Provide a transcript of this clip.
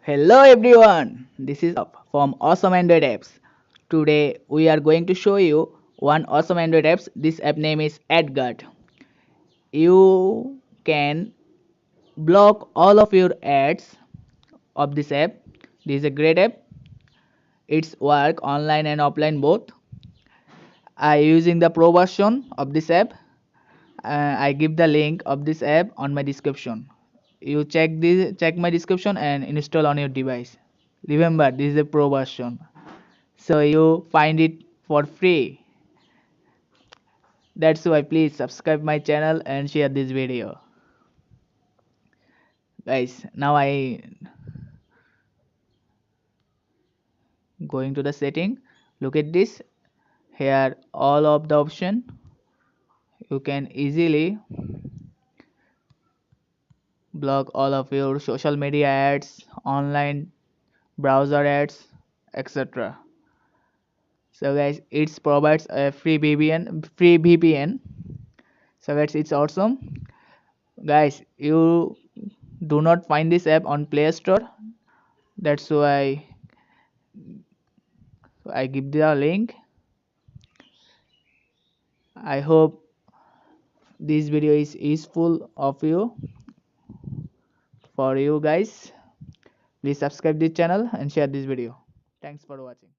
Hello everyone, this is from Awesome Android Apps. Today we are going to show you one awesome Android apps. This app name is AdGuard. You can block all of your ads of this app. This is a great app. It's work online and offline both. I using the pro version of this app. I give the link of this app on my description. You check my description and install on your device. Remember, this is a pro version, so you find it for free. That's why please subscribe my channel and share this video, guys. Now I going to the setting. Look at this. Here all of the option. You can easily block all of your social media ads, online browser ads, etc. So guys, it provides a free VPN. So guys, it's awesome. Guys, you do not find this app on Play Store. That's why I give the link. I hope this video is useful of you for you guys. Please subscribe this channel and share this video. Thanks for watching.